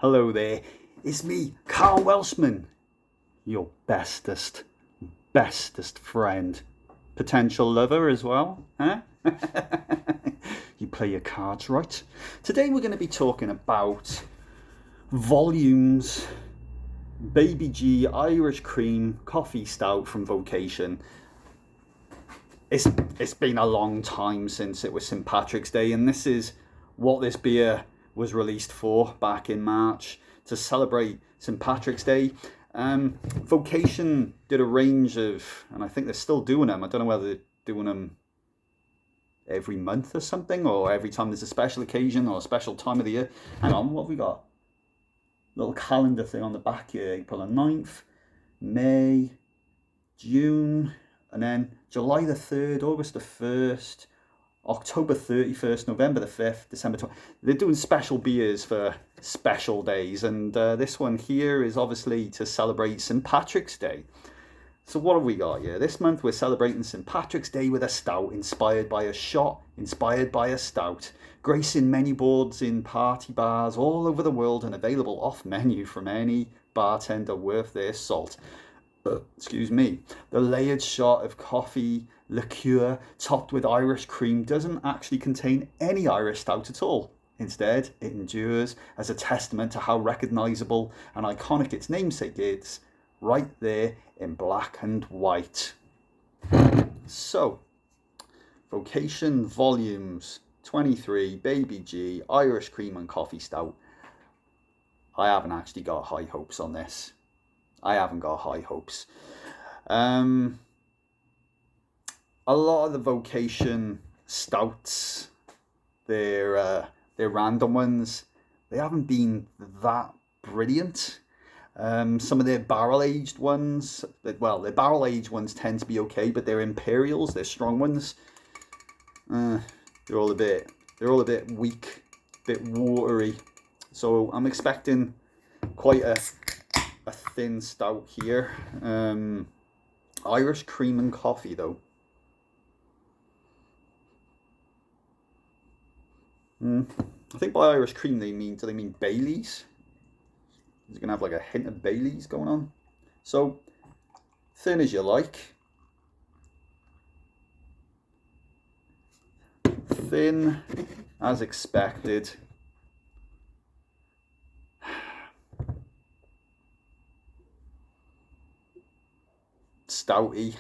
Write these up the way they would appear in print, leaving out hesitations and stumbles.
Hello there, it's me, Carl Welshman, your bestest friend. Potential lover as well, huh? You play your cards right. Today we're going to be talking about Volumes Baby G Irish Cream Coffee Stout from Vocation. It's been a long time since it was St. Patrick's Day, and this is what this beer was released for back in March to celebrate St. Patrick's Day. Vocation did a range of, and I think they're still doing them. I don't know whether they're doing them every month or something, or every time there's a special occasion or a special time of the year. Hang on, what have we got? Little calendar thing on the back here. April the 9th, May, June, and then July the 3rd, August the 1st, October 31st, November the 5th, December 20th. They're doing special beers for special days, and this one here is obviously to celebrate St. Patrick's Day. So what have we got here? This month we're celebrating St. Patrick's Day with a stout inspired by a shot, inspired by a stout, gracing menu boards in party bars all over the world and available off menu from any bartender worth their salt. Excuse me. The layered shot of coffee liqueur topped with Irish cream doesn't actually contain any Irish stout at all. Instead, it endures as a testament to how recognisable and iconic its namesake is, right there in black and white. So, Vocation Volumes 23 Baby G Irish Cream and Coffee Stout. I haven't actually got high hopes on this. I haven't got high hopes. A lot of the Vocation stouts, they're random ones. They haven't been that brilliant. Some of their barrel-aged ones, well, their barrel-aged ones tend to be okay, but their imperials, their strong ones, they're all a bit weak, a bit watery. So I'm expecting quite a thin stout here. Irish cream and coffee though. I think by Irish cream do they mean Baileys? Is it gonna have like a hint of Baileys going on? So thin as you like. Thin as expected. Stouty.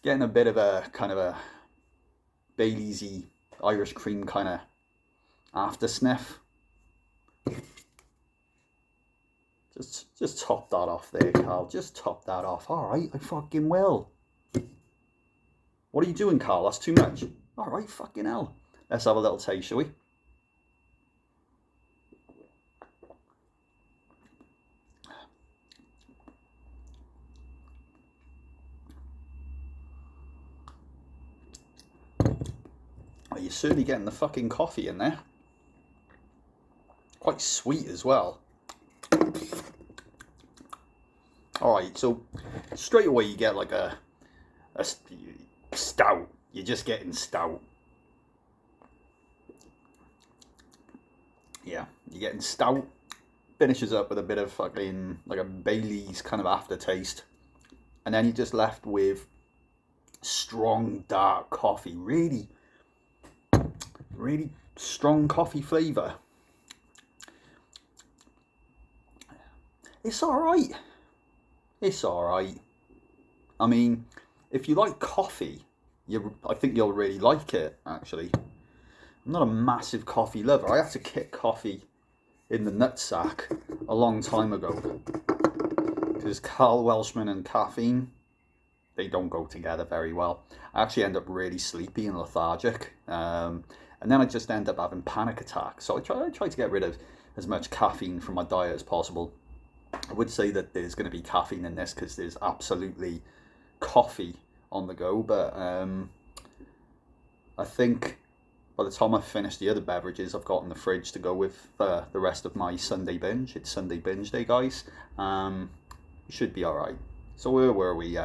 Getting a bit of a kind of a Baileysy Irish cream kind of after sniff. Just top that off there, Carl. Just top that off. Alright, I fucking will. What are you doing, Carl? That's too much. Alright, fucking hell. Let's have a little taste, shall we? Oh, you're certainly getting the fucking coffee in there. Quite sweet as well. Alright, so straight away you get like a stout. You're just getting stout. Yeah, you're getting stout. Finishes up with a bit of fucking like a Bailey's kind of aftertaste. And then you're just left with strong dark coffee. Really strong coffee flavour. It's alright. It's alright. I mean, if you like coffee, I think you'll really like it, actually. I'm not a massive coffee lover. I had to kick coffee in the nutsack a long time ago. Because Carl Welshman and caffeine, they don't go together very well. I actually end up really sleepy and lethargic. And then I just end up having panic attacks. So I try to get rid of as much caffeine from my diet as possible. I would say that there's going to be caffeine in this because there's absolutely coffee on the go. But I think by the time I finish the other beverages I've got in the fridge to go with the rest of my Sunday binge, it's Sunday binge day, guys. We should be alright. So where were we?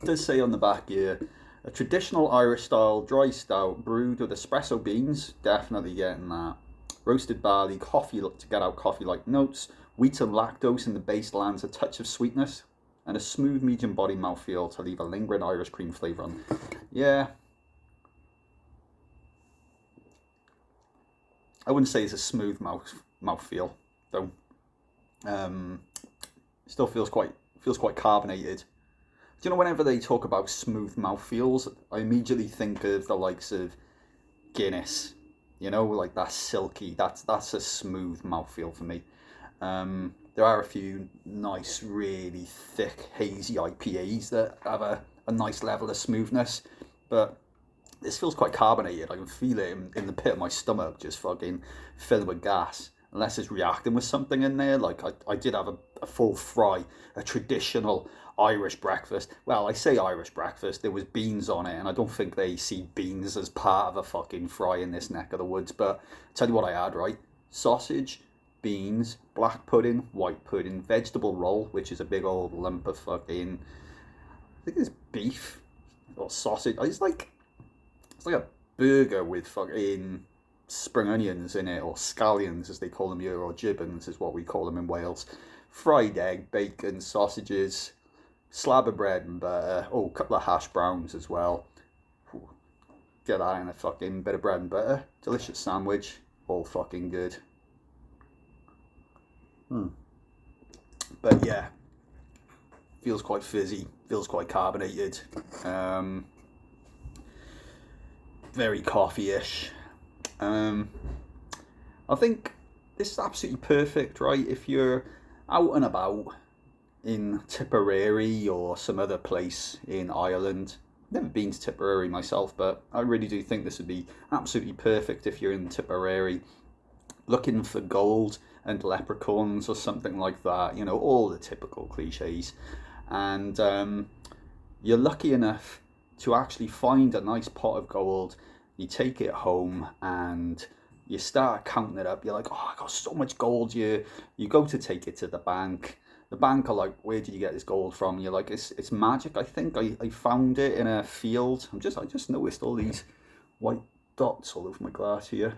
It does say on the back here, A traditional Irish style dry stout brewed with espresso beans, definitely getting that. Roasted barley, coffee to get out coffee like notes, wheat and lactose in the base lands a touch of sweetness, and a smooth medium body mouthfeel to leave a lingering Irish cream flavour on. Yeah, I wouldn't say it's a smooth mouthfeel though. Um, Still feels quite carbonated. Do you know whenever they talk about smooth mouthfeels, I immediately think of the likes of Guinness. You know, like that's silky. That's a smooth mouthfeel for me. There are a few nice, really thick, hazy IPAs that have a nice level of smoothness, but this feels quite carbonated. I can feel it in the pit of my stomach, just fucking filling with gas. Unless it's reacting with something in there. Like I did have a full fry, a traditional Irish breakfast. Well, I say Irish breakfast, there was beans on it, and I don't think they see beans as part of a fucking fry in this neck of the woods. But I'll tell you what I had, right? Sausage, beans, black pudding, white pudding, vegetable roll, which is a big old lump of fucking, I think it's beef or sausage. It's like a burger with fucking spring onions in it, or scallions as they call them here, or gibbons is what we call them in Wales. Fried egg, bacon, sausages, slab of bread and butter. Oh, a couple of hash browns as well. Get that in a fucking bit of bread and butter. Delicious sandwich. All fucking good. But yeah, feels quite fizzy. Feels quite carbonated. Very coffee-ish. I think this is absolutely perfect, right? If you're out and about in Tipperary or some other place in Ireland. Never been to Tipperary myself, but I really do think this would be absolutely perfect if you're in Tipperary looking for gold and leprechauns or something like that. You know, all the typical cliches. And you're lucky enough to actually find a nice pot of gold. You take it home and you start counting it up. You're like, oh, I got so much gold. You go to take it to the bank. The bank are like, where did you get this gold from? And you're like, it's magic. I think I found it in a field. I just noticed all these white dots all over my glass here,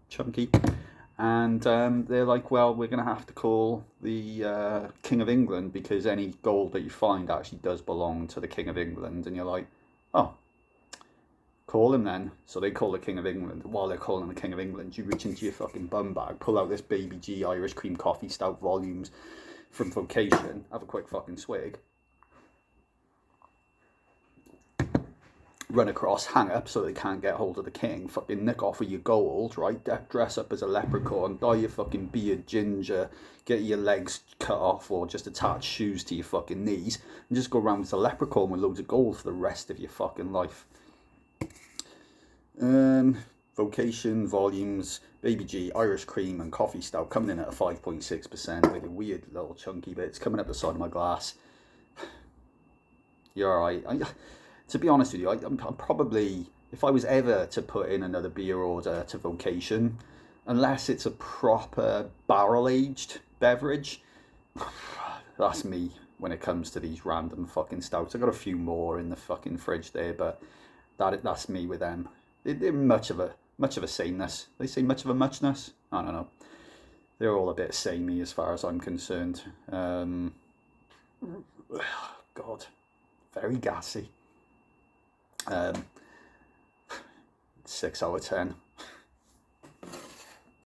chunky. And they're like, well, we're going to have to call the King of England, because any gold that you find actually does belong to the King of England. And you're like, oh, call him then. So they call the King of England. While they're calling the King of England, you reach into your fucking bum bag, pull out this Baby G Irish Cream Coffee Stout volumes from Vocation, have a quick fucking swig, run across, hang up so they can't get hold of the king, fucking nick off with your gold, right? Dress up as a leprechaun, dye your fucking beard ginger, get your legs cut off or just attach shoes to your fucking knees, and just go around with a leprechaun with loads of gold for the rest of your fucking life. Vocation volumes, Baby G, Irish Cream and Coffee Stout coming in at a 5.6%, with a weird little chunky bits coming up the side of my glass. You're alright. To be honest with you, I'm probably, if I was ever to put in another beer order to Vocation, unless it's a proper barrel-aged beverage, that's me when it comes to these random fucking stouts. I've got a few more in the fucking fridge there, but that's me with them. They're much of a sameness. They say much of a muchness. I don't know. They're all a bit samey as far as I'm concerned. God, very gassy. 6 out of 10.